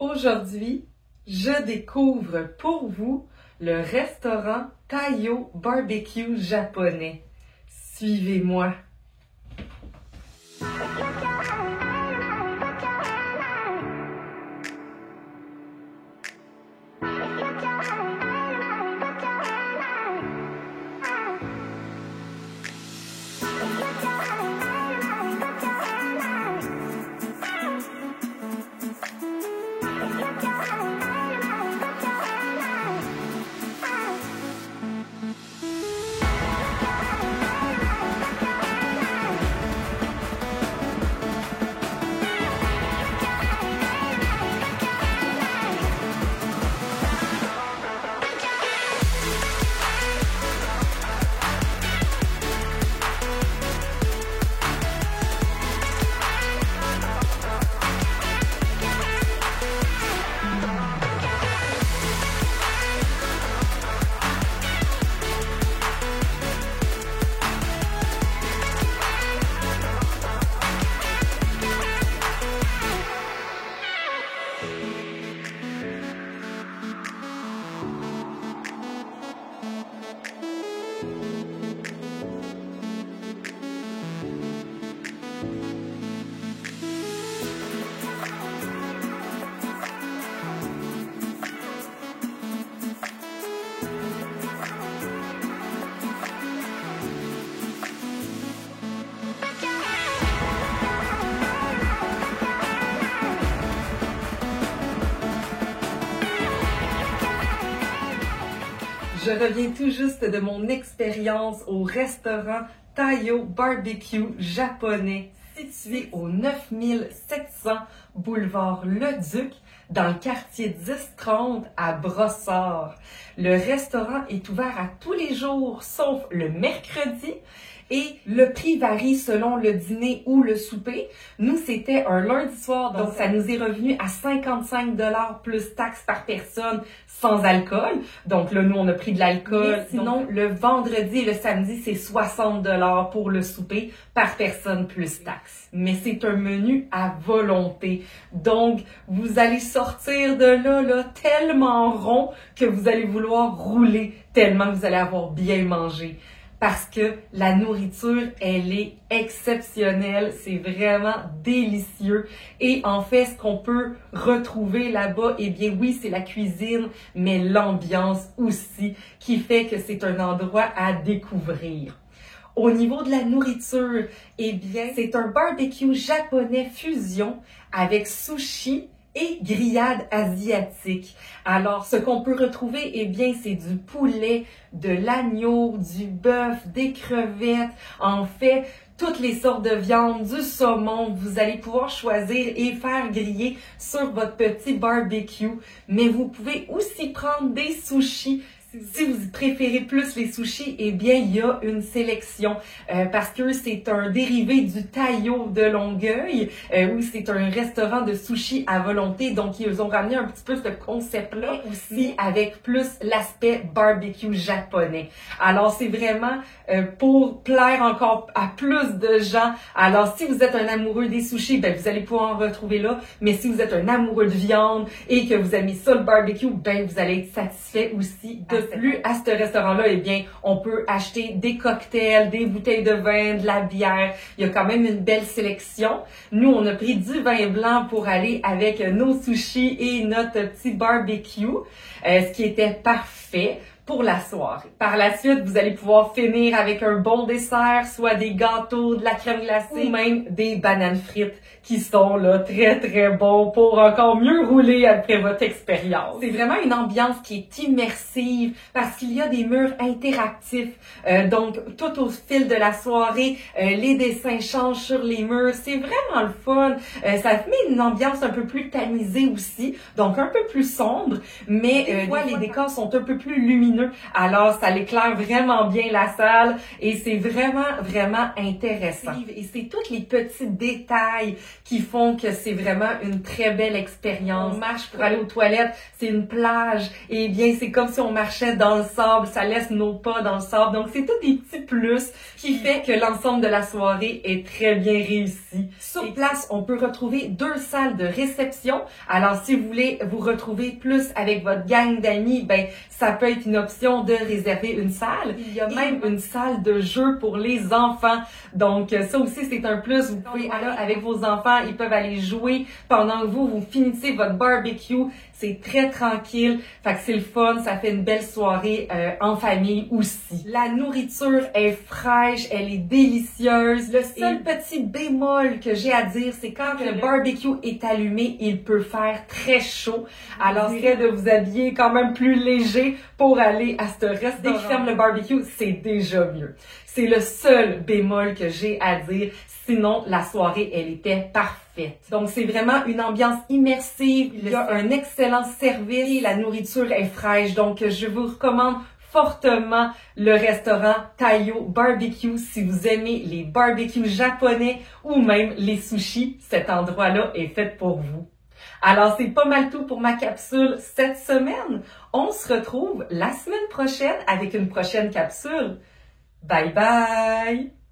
Aujourd'hui, je découvre pour vous le restaurant Taiyo Barbecue japonais. Suivez-moi. Je reviens tout juste de mon expérience au restaurant Taiyo Barbecue japonais, situé au 9700 boulevard Le Duc, dans le quartier 1030 à Brossard. Le restaurant est ouvert à tous les jours, sauf le mercredi, et le prix varie selon le dîner ou le souper. Nous, c'était un lundi soir, donc ça nous est revenu à 55 $ plus taxes par personne sans alcool. Donc là, nous, on a pris de l'alcool. Sinon, le vendredi et le samedi, c'est 60 $ pour le souper par personne plus taxes. Mais c'est un menu à volonté. Donc, vous allez sortir de là, tellement rond que vous allez vouloir rouler tellement que vous allez avoir bien mangé. Parce que la nourriture, elle est exceptionnelle, c'est vraiment délicieux. Et en fait, ce qu'on peut retrouver là-bas, eh bien oui, c'est la cuisine, mais l'ambiance aussi, qui fait que c'est un endroit à découvrir. Au niveau de la nourriture, eh bien, c'est un barbecue japonais fusion avec sushi et grillade asiatique. Alors, ce qu'on peut retrouver, eh bien, c'est du poulet, de l'agneau, du bœuf, des crevettes, en fait, toutes les sortes de viande, du saumon. Vous allez pouvoir choisir et faire griller sur votre petit barbecue. Mais vous pouvez aussi prendre des sushis. Si vous préférez plus les sushis, eh bien, il y a une sélection parce que c'est un dérivé du Taiyo de Longueuil où c'est un restaurant de sushis à volonté. Donc, ils ont ramené un petit peu ce concept-là aussi avec plus l'aspect barbecue japonais. Alors, c'est vraiment pour plaire encore à plus de gens. Alors, si vous êtes un amoureux des sushis, ben, vous allez pouvoir en retrouver là. Mais si vous êtes un amoureux de viande et que vous aimez ça, le barbecue, ben, vous allez être satisfait aussi de plus à ce restaurant-là, eh bien, on peut acheter des cocktails, des bouteilles de vin, de la bière. Il y a quand même une belle sélection. Nous, on a pris du vin blanc pour aller avec nos sushis et notre petit barbecue, ce qui était parfait pour la soirée. Par la suite, vous allez pouvoir finir avec un bon dessert, soit des gâteaux, de la crème glacée, ou même des bananes frites qui sont là très très bons pour encore mieux rouler après votre expérience. C'est vraiment une ambiance qui est immersive parce qu'il y a des murs interactifs. Donc, tout au fil de la soirée, les dessins changent sur les murs. C'est vraiment le fun. Ça met une ambiance un peu plus tamisée aussi, donc un peu plus sombre, mais des fois, les décors sont un peu plus lumineux lumineux. Alors, ça l'éclaire vraiment bien la salle et c'est vraiment, vraiment intéressant. Et c'est tous les petits détails qui font que c'est vraiment une très belle expérience. On marche pour aller aux toilettes, c'est une plage. Et bien, c'est comme si on marchait dans le sable. Ça laisse nos pas dans le sable. Donc, c'est tous des petits plus qui fait que l'ensemble de la soirée est très bien réussi. Sur place, on peut retrouver 2 salles de réception. Alors, si vous voulez vous retrouver plus avec votre gang d'amis, ben, ça peut être une option de réserver une salle. Il y a même une salle de jeu pour les enfants. Donc, ça aussi, c'est un plus. Vous pouvez aller avec vos enfants. Ils peuvent aller jouer pendant que vous finissez votre barbecue. C'est très tranquille. Fait que c'est le fun. Ça fait une belle soirée en famille aussi. La nourriture est fraîche. Elle est délicieuse. Le seul petit bémol que j'ai à dire, c'est quand le barbecue est allumé, il peut faire très chaud. Alors, c'est de vous habiller quand même plus léger pour aller à ce restaurant. Dès qu'il ferme le barbecue, c'est déjà mieux. C'est le seul bémol que j'ai à dire. Sinon, la soirée, elle était parfaite. Donc, c'est vraiment une ambiance immersive. Il y a un excellent service et la nourriture est fraîche. Donc, je vous recommande fortement le restaurant Taiyo Barbecue si vous aimez les barbecues japonais ou même les sushis. Cet endroit-là est fait pour vous. Alors, c'est pas mal tout pour ma capsule cette semaine. On se retrouve la semaine prochaine avec une prochaine capsule. Bye bye!